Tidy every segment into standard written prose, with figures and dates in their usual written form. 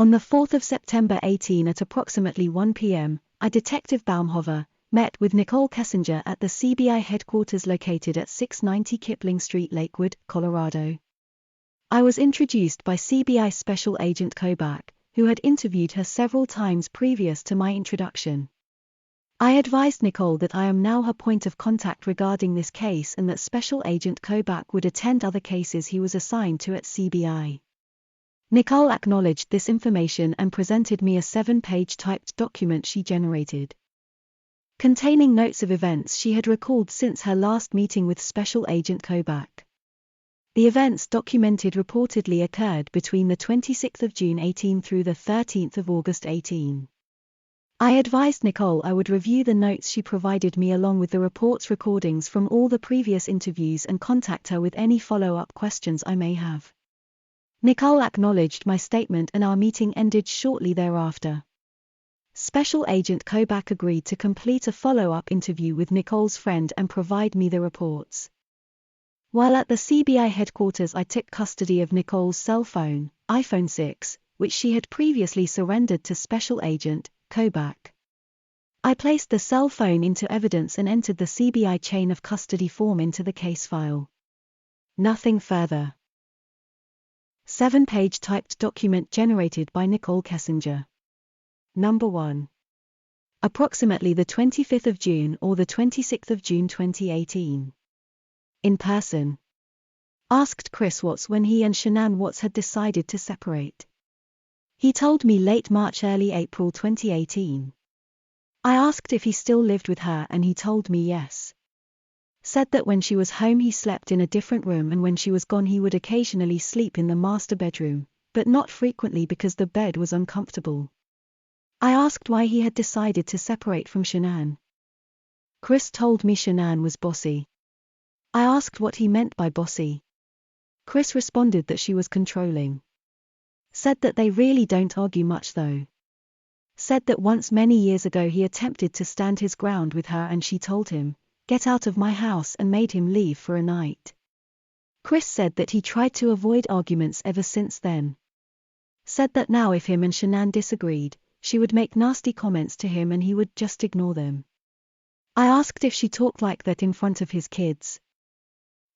On the 4th of September 18 at approximately 1 p.m., I, Detective BAUMHOVER, met with Nicole Kessinger at the CBI headquarters located at 690 Kipling Street, Lakewood, Colorado. I was introduced by CBI Special Agent Kobach, who had interviewed her several times previous to my introduction. I advised Nicole that I am now her point of contact regarding this case and that Special Agent Kobach would attend other cases he was assigned to at CBI. Nicole acknowledged this information and presented me a 7-page typed document she generated, containing notes of events she had recalled since her last meeting with Special Agent Kobach. The events documented reportedly occurred between the 26th of June 18 through the 13th of August 18. I advised Nicole I would review the notes she provided me along with the report's recordings from all the previous interviews and contact her with any follow-up questions I may have. Nicole acknowledged my statement and our meeting ended shortly thereafter. Special Agent Kobach agreed to complete a follow-up interview with Nicole's friend and provide me the reports. While at the CBI headquarters, I took custody of Nicole's cell phone, iPhone 6, which she had previously surrendered to Special Agent Kobach. I placed the cell phone into evidence and entered the CBI chain of custody form into the case file. Nothing further. 7-page typed document generated by Nicole Kessinger. Number 1. Approximately the 25th of June or the 26th of June 2018. In person. Asked Chris Watts when he and Shanann Watts had decided to separate. He told me late March, early April 2018. I asked if he still lived with her and he told me yes. Said that when she was home he slept in a different room and when she was gone he would occasionally sleep in the master bedroom, but not frequently because the bed was uncomfortable. I asked why he had decided to separate from Shanann. Chris told me Shanann was bossy. I asked what he meant by bossy. Chris responded that she was controlling. Said that they really don't argue much though. Said that once many years ago he attempted to stand his ground with her and she told him, "Get out of my house," and made him leave for a night. Chris said that he tried to avoid arguments ever since then. Said that now if him and Shanann disagreed, she would make nasty comments to him and he would just ignore them. I asked if she talked like that in front of his kids.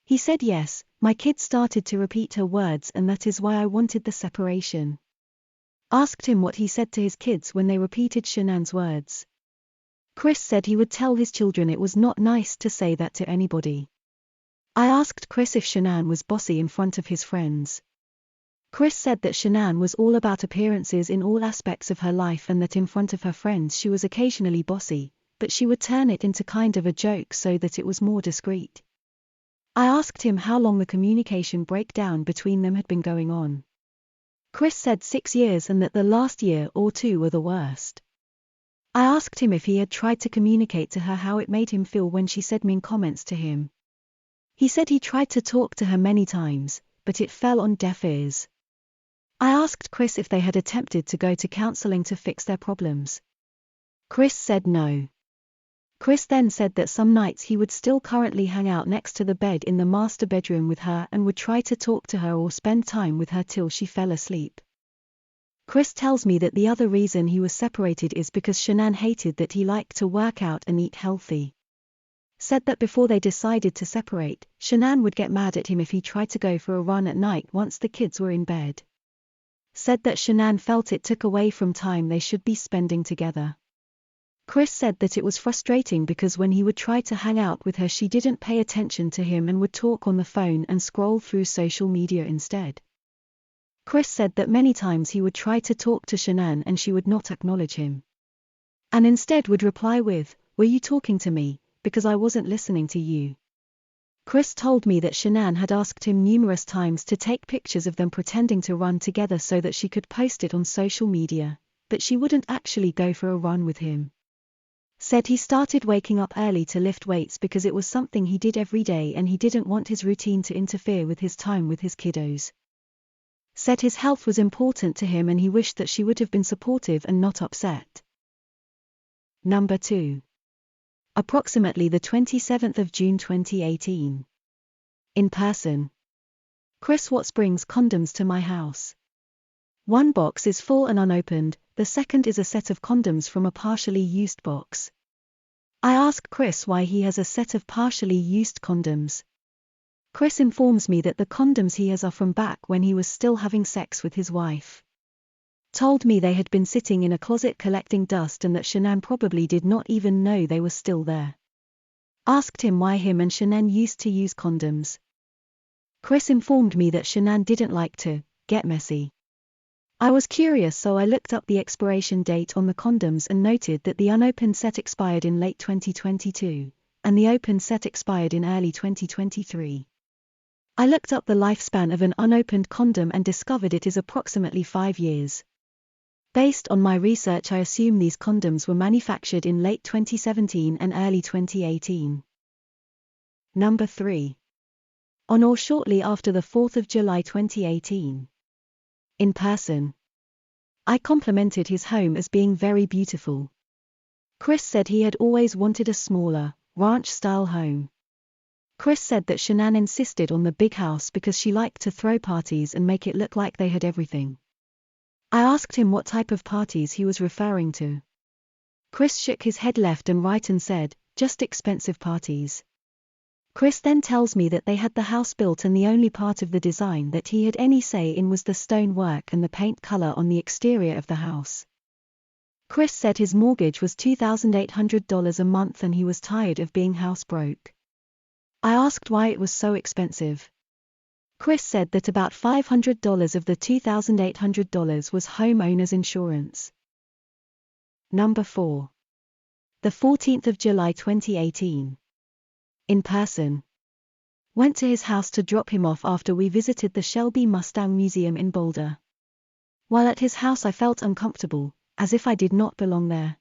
He said yes, my kids started to repeat her words and that is why I wanted the separation. Asked him what he said to his kids when they repeated Shanann's words. Chris said he would tell his children it was not nice to say that to anybody. I asked Chris if Shanann was bossy in front of his friends. Chris said that Shanann was all about appearances in all aspects of her life and that in front of her friends she was occasionally bossy, but she would turn it into kind of a joke so that it was more discreet. I asked him how long the communication breakdown between them had been going on. Chris said 6 years and that the last year or two were the worst. I asked him if he had tried to communicate to her how it made him feel when she said mean comments to him. He said he tried to talk to her many times, but it fell on deaf ears. I asked Chris if they had attempted to go to counseling to fix their problems. Chris said no. Chris then said that some nights he would still currently hang out next to the bed in the master bedroom with her and would try to talk to her or spend time with her till she fell asleep. Chris tells me that the other reason he was separated is because Shanann hated that he liked to work out and eat healthy. Said that before they decided to separate, Shanann would get mad at him if he tried to go for a run at night once the kids were in bed. Said that Shanann felt it took away from time they should be spending together. Chris said that it was frustrating because when he would try to hang out with her she didn't pay attention to him and would talk on the phone and scroll through social media instead. Chris said that many times he would try to talk to Shanann and she would not acknowledge him. And instead would reply with, "Were you talking to me? Because I wasn't listening to you." Chris told me that Shanann had asked him numerous times to take pictures of them pretending to run together so that she could post it on social media, but she wouldn't actually go for a run with him. Said he started waking up early to lift weights because it was something he did every day and he didn't want his routine to interfere with his time with his kiddos. Said his health was important to him and he wished that she would have been supportive and not upset. Number 2. Approximately the 27th of June 2018. In person. Chris Watts brings condoms to my house. One box is full and unopened, the second is a set of condoms from a partially used box. I ask Chris why he has a set of partially used condoms. Chris informs me that the condoms he has are from back when he was still having sex with his wife. Told me they had been sitting in a closet collecting dust and that Shanann probably did not even know they were still there. Asked him why him and Shanann used to use condoms. Chris informed me that Shanann didn't like to get messy. I was curious, so I looked up the expiration date on the condoms and noted that the unopened set expired in late 2022, and the open set expired in early 2023. I looked up the lifespan of an unopened condom and discovered it is approximately 5 years. Based on my research, I assume these condoms were manufactured in late 2017 and early 2018. Number 3. On or shortly after the 4th of July 2018. In person. I complimented his home as being very beautiful. Chris said he had always wanted a smaller, ranch-style home. Chris said that Shanann insisted on the big house because she liked to throw parties and make it look like they had everything. I asked him what type of parties he was referring to. Chris shook his head left and right and said, just expensive parties. Chris then tells me that they had the house built and the only part of the design that he had any say in was the stone work and the paint color on the exterior of the house. Chris said his mortgage was $2,800 a month and he was tired of being house broke. I asked why it was so expensive. Chris said that about $500 of the $2,800 was homeowner's insurance. Number 4. The 14th of July 2018. In person. Went to his house to drop him off after we visited the Shelby Mustang Museum in Boulder. While at his house I felt uncomfortable, as if I did not belong there.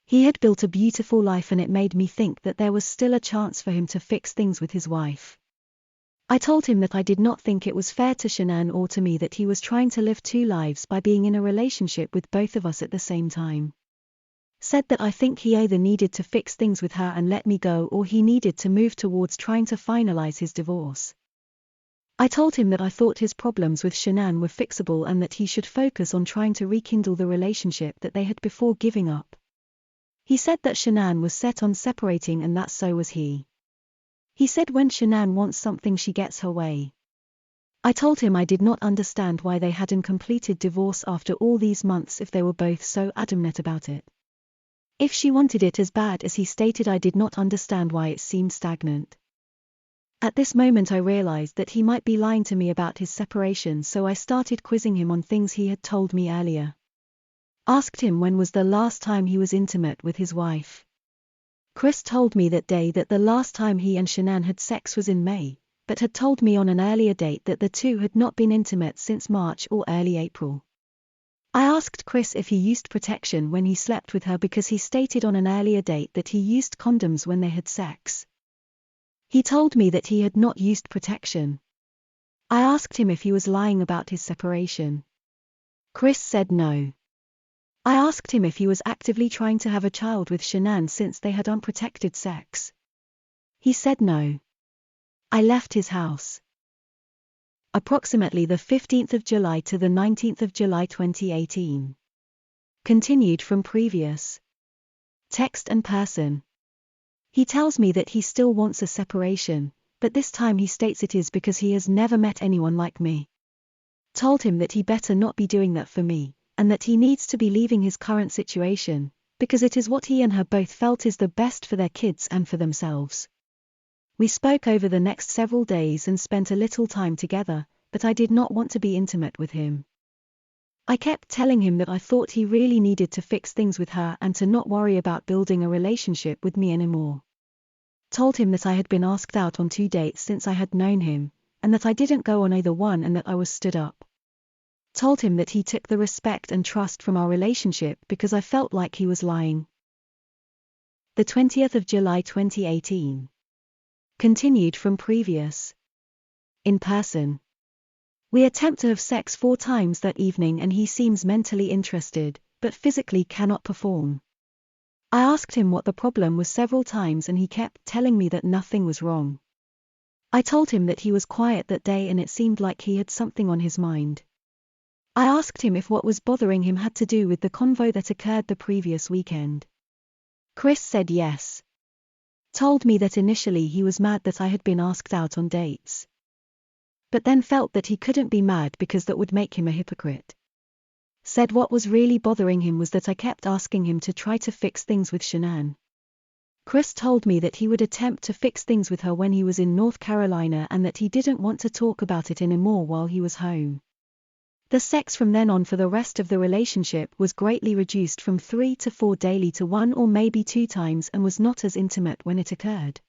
He had built a beautiful life and it made me think that there was still a chance for him to fix things with his wife. I told him that I did not think it was fair to Shanann or to me that he was trying to live 2 lives by being in a relationship with both of us at the same time. Said that I think he either needed to fix things with her and let me go or he needed to move towards trying to finalize his divorce. I told him that I thought his problems with Shanann were fixable and that he should focus on trying to rekindle the relationship that they had before giving up. He said that Shanann was set on separating and that so was he. He said when Shanann wants something she gets her way. I told him I did not understand why they hadn't completed divorce after all these months if they were both so adamant about it. If she wanted it as bad as he stated, I did not understand why it seemed stagnant. At this moment I realized that he might be lying to me about his separation, so I started quizzing him on things he had told me earlier. Asked him when was the last time he was intimate with his wife. Chris told me that day that the last time he and Shanann had sex was in May, but had told me on an earlier date that the two had not been intimate since March or early April. I asked Chris if he used protection when he slept with her because he stated on an earlier date that he used condoms when they had sex. He told me that he had not used protection. I asked him if he was lying about his separation. Chris said no. I asked him if he was actively trying to have a child with Shanann since they had unprotected sex. He said no. I left his house. Approximately the 15th of July to the 19th of July 2018. Continued from previous. Text and person. He tells me that he still wants a separation, but this time he states it is because he has never met anyone like me. Told him that he better not be doing that for me, and that he needs to be leaving his current situation, because it is what he and her both felt is the best for their kids and for themselves. We spoke over the next several days and spent a little time together, but I did not want to be intimate with him. I kept telling him that I thought he really needed to fix things with her and to not worry about building a relationship with me anymore. Told him that I had been asked out on 2 dates since I had known him, and that I didn't go on either one and that I was stood up. Told him that he took the respect and trust from our relationship because I felt like he was lying. The 20th of July 2018. Continued from previous. In person. We attempt to have sex 4 times that evening and he seems mentally interested, but physically cannot perform. I asked him what the problem was several times and he kept telling me that nothing was wrong. I told him that he was quiet that day and it seemed like he had something on his mind. I asked him if what was bothering him had to do with the convo that occurred the previous weekend. Chris said yes. Told me that initially he was mad that I had been asked out on dates, but then felt that he couldn't be mad because that would make him a hypocrite. Said what was really bothering him was that I kept asking him to try to fix things with Shanann. Chris told me that he would attempt to fix things with her when he was in North Carolina and that he didn't want to talk about it anymore while he was home. The sex from then on for the rest of the relationship was greatly reduced from 3 to 4 daily to 1 or maybe 2 times and was not as intimate when it occurred.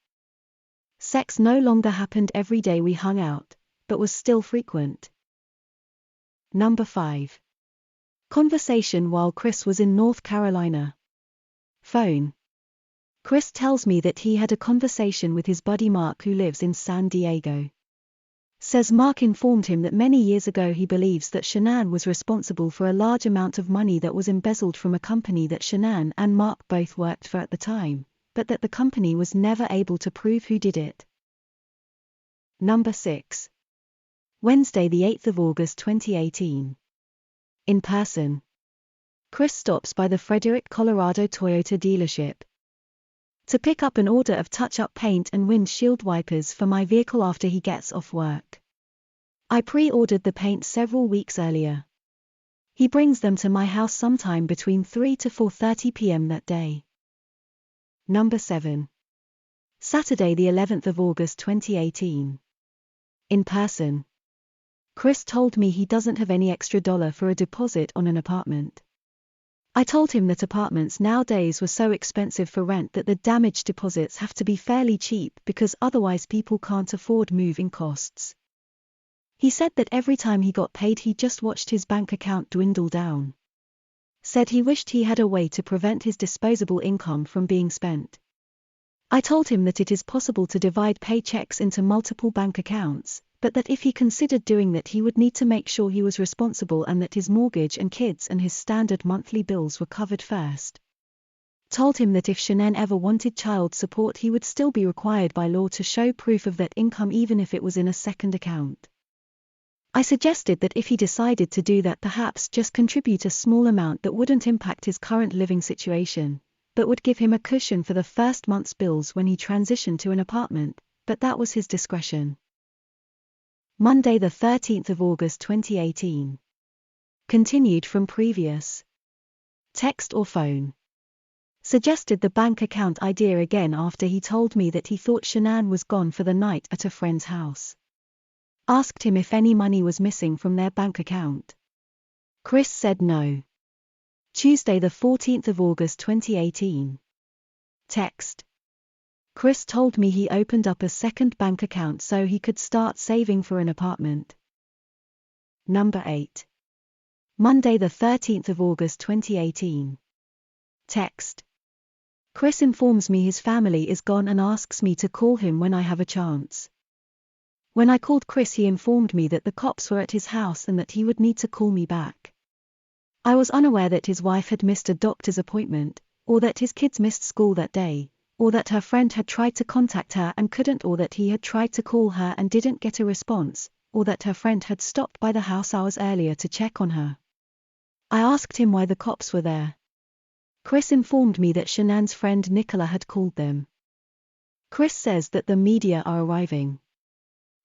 Sex no longer happened every day we hung out, but was still frequent. Number 5. Conversation while Chris was in North Carolina. Phone. Chris tells me that he had a conversation with his buddy Mark who lives in San Diego. Says Mark informed him that many years ago he believes that Shanann was responsible for a large amount of money that was embezzled from a company that Shanann and Mark both worked for at the time, but that the company was never able to prove who did it. Number 6. Wednesday the 8th of August 2018. In person. Chris stops by the Frederick, Colorado Toyota dealership to pick up an order of touch-up paint and windshield wipers for my vehicle after he gets off work. I pre-ordered the paint several weeks earlier. He brings them to my house sometime between 3 to 4:30 p.m. that day. Number 7. Saturday the 11th of August 2018. In person. Chris told me he doesn't have any extra dollar for a deposit on an apartment. I told him that apartments nowadays were so expensive for rent that the damage deposits have to be fairly cheap because otherwise people can't afford moving costs. He said that every time he got paid he just watched his bank account dwindle down. Said he wished he had a way to prevent his disposable income from being spent. I told him that it is possible to divide paychecks into multiple bank accounts, but that if he considered doing that he would need to make sure he was responsible and that his mortgage and kids and his standard monthly bills were covered first. Told him that if Shanann ever wanted child support he would still be required by law to show proof of that income even if it was in a second account. I suggested that if he decided to do that perhaps just contribute a small amount that wouldn't impact his current living situation, but would give him a cushion for the first month's bills when he transitioned to an apartment, but that was his discretion. Monday the 13th of August 2018. Continued from previous. Text or phone. Suggested the bank account idea again after he told me that he thought Shanann was gone for the night at a friend's house. Asked him if any money was missing from their bank account. Chris said no. Tuesday the 14th of August 2018. Text. Chris told me he opened up a second bank account so he could start saving for an apartment. Number 8. Monday the 13th of August 2018. Text. Chris informs me his family is gone and asks me to call him when I have a chance. When I called Chris he informed me that the cops were at his house and that he would need to call me back. I was unaware that his wife had missed a doctor's appointment, or that his kids missed school that day, or that her friend had tried to contact her and couldn't, or that he had tried to call her and didn't get a response, or that her friend had stopped by the house hours earlier to check on her. I asked him why the cops were there. Chris informed me that Shanann's friend NICHOL had called them. Chris says that the media are arriving.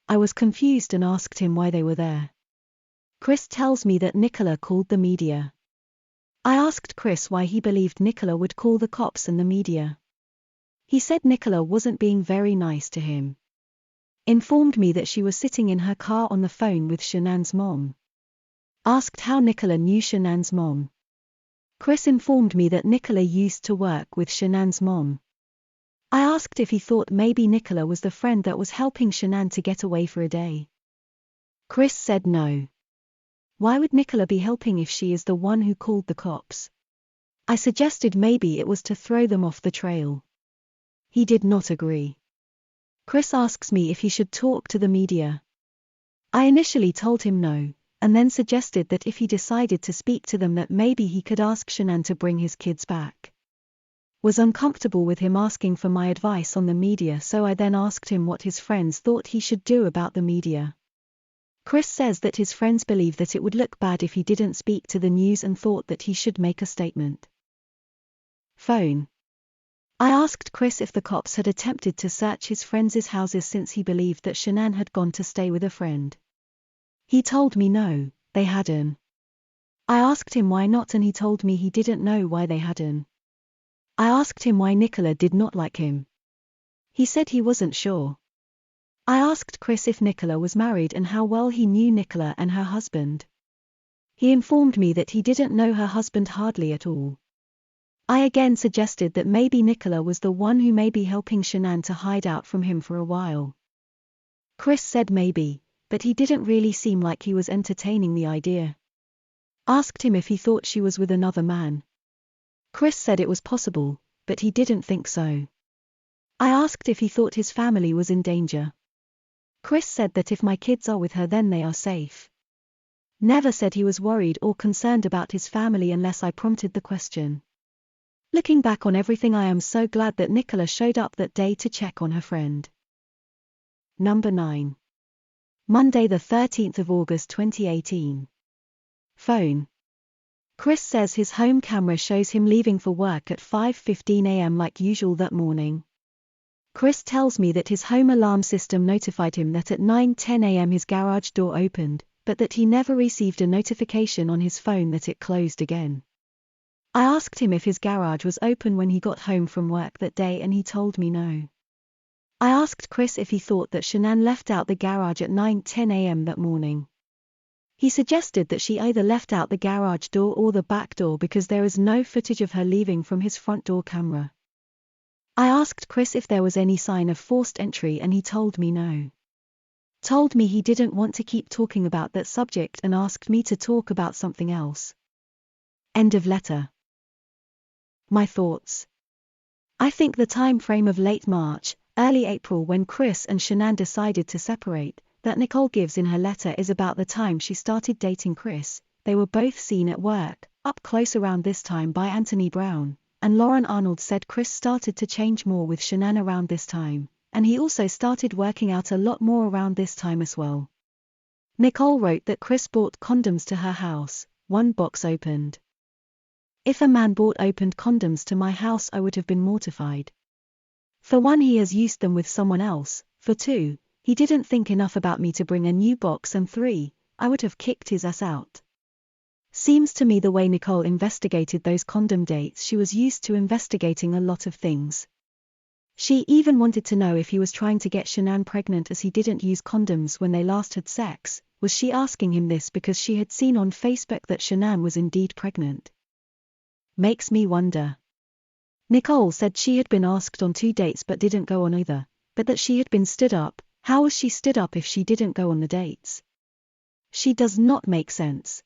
I was confused and asked him why they were there. Chris tells me that NICHOL called the media. I asked Chris why he believed NICHOL would call the cops and the media. He said NICHOL wasn't being very nice to him. Informed me that she was sitting in her car on the phone with Shanann's mom. Asked how NICHOL knew Shanann's mom. Chris informed me that NICHOL used to work with Shanann's mom. I asked if he thought maybe NICHOL was the friend that was helping Shanann to get away for a day. Chris said no. Why would NICHOL be helping if she is the one who called the cops? I suggested maybe it was to throw them off the trail. He did not agree. Chris asks me if he should talk to the media. I initially told him no, and then suggested that if he decided to speak to them that maybe he could ask Shanann to bring his kids back. Was uncomfortable with him asking for my advice on the media, so I then asked him what his friends thought he should do about the media. Chris says that his friends believe that it would look bad if he didn't speak to the news and thought that he should make a statement. Phone. I asked Chris if the cops had attempted to search his friends' houses since he believed that Shanann had gone to stay with a friend. He told me no, they hadn't. I asked him why not and he told me he didn't know why they hadn't. I asked him why Nicola did not like him. He said he wasn't sure. I asked Chris if Nicola was married and how well he knew Nicola and her husband. He informed me that he didn't know her husband hardly at all. I again suggested that maybe Nicola was the one who may be helping Shanann to hide out from him for a while. Chris said maybe, but he didn't really seem like he was entertaining the idea. Asked him if he thought she was with another man. Chris said it was possible, but he didn't think so. I asked if he thought his family was in danger. Chris said that if my kids are with her then they are safe. Never said he was worried or concerned about his family unless I prompted the question. Looking back on everything, I am so glad that Nicola showed up that day to check on her friend. Number 9. Monday the 13th of August 2018. Phone. Chris says his home camera shows him leaving for work at 5:15 a.m. like usual that morning. Chris tells me that his home alarm system notified him that at 9:10 a.m. his garage door opened, but that he never received a notification on his phone that it closed again. I asked him if his garage was open when he got home from work that day and he told me no. I asked Chris if he thought that Shanann left out the garage at 9:10 a.m. that morning. He suggested that she either left out the garage door or the back door because there is no footage of her leaving from his front door camera. I asked Chris if there was any sign of forced entry and he told me no. Told me he didn't want to keep talking about that subject and asked me to talk about something else. End of letter. My thoughts. I think the time frame of late March, early April when Chris and Shanann decided to separate, that Nicole gives in her letter is about the time she started dating Chris. They were both seen at work, up close around this time by Anthony Brown, and Lauren Arnold said Chris started to change more with Shanann around this time, and he also started working out a lot more around this time as well. Nicole wrote that Chris bought condoms to her house, one box opened. If a man bought opened condoms to my house I would have been mortified. For one, he has used them with someone else. For two, he didn't think enough about me to bring a new box, and three, I would have kicked his ass out. Seems to me the way Nicole investigated those condom dates, she was used to investigating a lot of things. She even wanted to know if he was trying to get Shanann pregnant as he didn't use condoms when they last had sex. Was she asking him this because she had seen on Facebook that Shanann was indeed pregnant? Makes me wonder. Nicole said she had been asked on 2 dates but didn't go on either, but that she had been stood up. How was she stood up if she didn't go on the dates? She does not make sense.